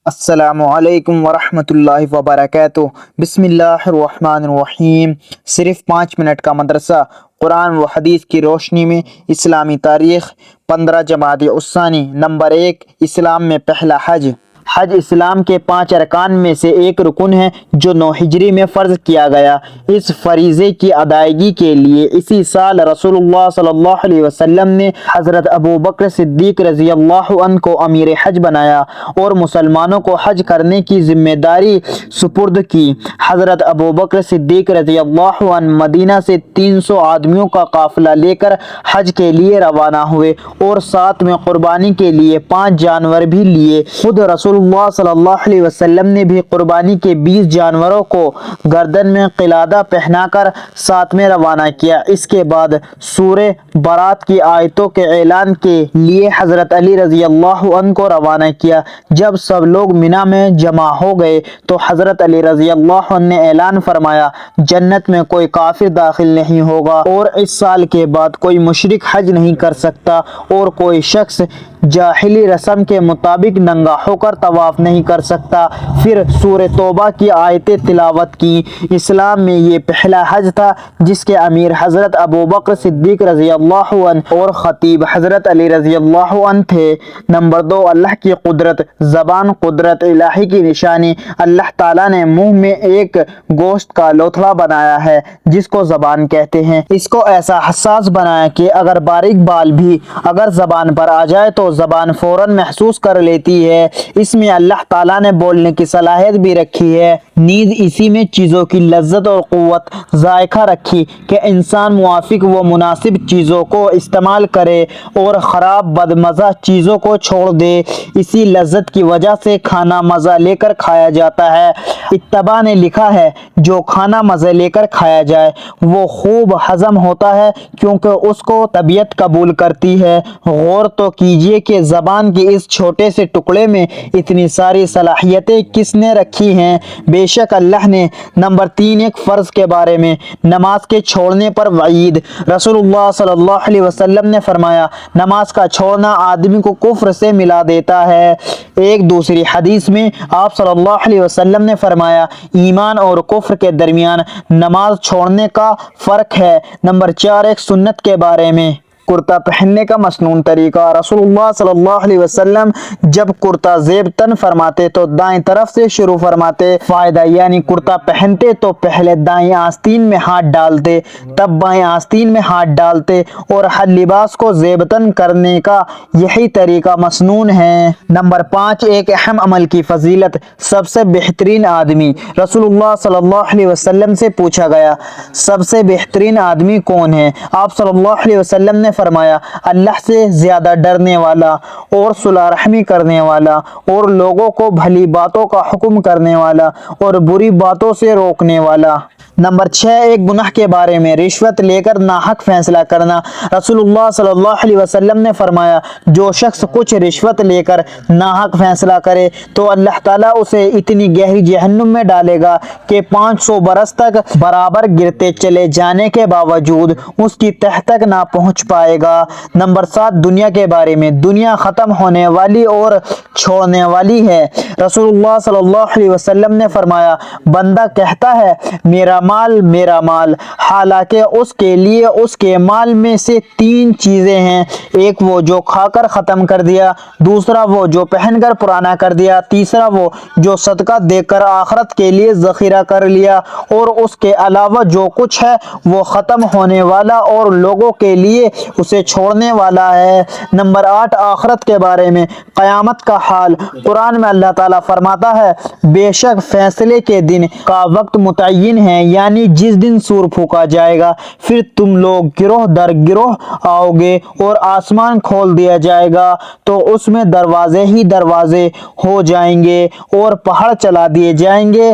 السلام علیکم ورحمۃ اللہ وبرکاتہ۔ بسم اللہ الرحمن الرحیم۔ صرف 5 منٹ کا مدرسہ قرآن و حدیث کی روشنی میں اسلامی تاریخ۔ 15 جمادی الثانی۔ نمبر 1، اسلام میں پہلا حج۔ حج اسلام کے 5 ارکان میں سے ایک رکن ہے جو 9 ہجری میں فرض کیا گیا۔ اس فریضے کی ادائیگی کے لیے اسی سال رسول اللہ صلی اللہ علیہ وسلم نے حضرت ابوبکر صدیق رضی اللہ عنہ کو امیر حج بنایا اور مسلمانوں کو حج کرنے کی ذمہ داری سپرد کی۔ حضرت ابوبکر صدیق رضی اللہ عنہ مدینہ سے 300 آدمیوں کا قافلہ لے کر حج کے لیے روانہ ہوئے اور ساتھ میں قربانی کے لیے 5 جانور بھی لیے۔ خود رسول اللہ صلی اللہ علیہ وسلم نے بھی قربانی کے 20 جانوروں کو گردن میں قلادہ پہنا کر ساتھ میں روانہ کیا۔ اس کے بعد سورہ برات کی آیتوں کے اعلان کے لیے حضرت علی رضی اللہ عنہ کو روانہ کیا۔ جب سب لوگ منا میں جمع ہو گئے تو حضرت علی رضی اللہ عنہ نے اعلان فرمایا، جنت میں کوئی کافر داخل نہیں ہوگا اور اس سال کے بعد کوئی مشرک حج نہیں کر سکتا اور کوئی شخص جاہلی رسم کے مطابق ننگا ہو کر طواف نہیں کر سکتا۔ پھر سورہ توبہ کی آیتیں تلاوت کی۔ اسلام میں یہ پہلا حج تھا جس کے امیر حضرت ابوبکر صدیق رضی اللہ عنہ اور خطیب حضرت علی رضی اللہ عنہ تھے۔ نمبر 2، اللہ کی قدرت۔ زبان قدرت الہی کی نشانی۔ اللہ تعالیٰ نے منہ میں ایک گوشت کا لوتھڑا بنایا ہے جس کو زبان کہتے ہیں۔ اس کو ایسا حساس بنایا کہ اگر باریک بال بھی اگر زبان پر آ جائے تو زبان فوراً محسوس کر لیتی ہے۔ اس میں اللہ تعالیٰ نے بولنے کی صلاحیت بھی رکھی ہے، نیز اسی میں چیزوں کی لذت اور قوت ذائقہ رکھی کہ انسان موافق و مناسب چیزوں کو استعمال کرے اور خراب بدمزہ چیزوں کو چھوڑ دے۔ اسی لذت کی وجہ سے کھانا مزہ لے کر کھایا جاتا ہے۔ اتباع نے لکھا ہے، جو کھانا مزے لے کر کھایا جائے وہ خوب ہضم ہوتا ہے کیونکہ اس کو طبیعت قبول کرتی ہے۔ غور تو کیجئے کہ زبان کے اس چھوٹے سے ٹکڑے میں اتنی ساری صلاحیتیں کس نے رکھی ہیں؟ بے شک اللہ نے۔ نمبر 3، ایک فرض کے بارے میں۔ نماز کے چھوڑنے پر وعید۔ رسول اللہ صلی اللہ علیہ وسلم نے فرمایا، نماز کا چھوڑنا آدمی کو کفر سے ملا دیتا ہے۔ ایک دوسری حدیث میں آپ صلی اللہ علیہ وسلم نے فرمایا، ایمان اور کفر کے درمیان نماز چھوڑنے کا فرق ہے۔ نمبر 4، ایک سنت کے بارے میں۔ کرتا پہننے کا مسنون طریقہ۔ رسول اللہ صلی اللہ علیہ وسلم جب کرتا زیب تن فرماتے تو دائیں طرف سے شروع فرماتے۔ فائدہ یعنی کرتا پہنتے تو پہلے دائیں آستین میں ہاتھ ڈالتے، تب بائیں آستین میں ہاتھ ڈالتے اور ہر لباس کو زیب تن کرنے کا یہی طریقہ مسنون ہے۔ نمبر 5، ایک اہم عمل کی فضیلت۔ سب سے بہترین آدمی۔ رسول اللہ صلی اللہ علیہ وسلم سے پوچھا گیا، سب سے بہترین آدمی کون ہے؟ آپ صلی اللہ علیہ وسلم نے فرمایا، اللہ سے زیادہ ڈرنے والا اور صلح رحمی کرنے والا اور لوگوں کو بھلی باتوں کا حکم کرنے والا اور بری باتوں سے روکنے والا۔ نمبر 6، ایک گناہ کے بارے میں۔ رشوت لے کر ناحق فیصلہ کرنا۔ رسول اللہ صلی اللہ علیہ وسلم نے فرمایا، جو شخص کچھ رشوت لے کر ناحق فیصلہ کرے تو اللہ تعالیٰ اسے اتنی گہری جہنم میں ڈالے گا کہ 500 برس تک برابر گرتے چلے جانے کے باوجود اس کی تہ تک نہ پہنچ پائے گا۔ نمبر 7، دنیا کے بارے میں۔ دنیا ختم ہونے والی اور چھوڑنے والی ہے۔ رسول اللہ صلی اللہ علیہ وسلم نے فرمایا، بندہ کہتا ہے میرا مال میرا مال، حالانکہ اس کے لیے اس کے مال میں سے 3 چیزیں ہیں، ایک وہ جو کھا کر ختم کر دیا، دوسرا وہ جو پہن کر پرانا کر دیا، تیسرا وہ جو صدقہ دے کر آخرت کے لیے ذخیرہ کر لیا، اور اس کے علاوہ جو کچھ ہے وہ ختم ہونے والا اور لوگوں کے لیے اسے چھوڑنے والا ہے۔ نمبر 8، آخرت کے بارے میں۔ قیامت کا حال۔ قرآن میں اللہ تعالیٰ فرماتا ہے، بے شک فیصلے کے دن کا وقت متعین ہے، یعنی جس دن سور پھونکا جائے گا، پھر تم لوگ گروہ در گروہ آؤ گے اور آسمان کھول دیا جائے گا تو اس میں دروازے ہی دروازے ہو جائیں گے اور پہاڑ چلا دیے جائیں گے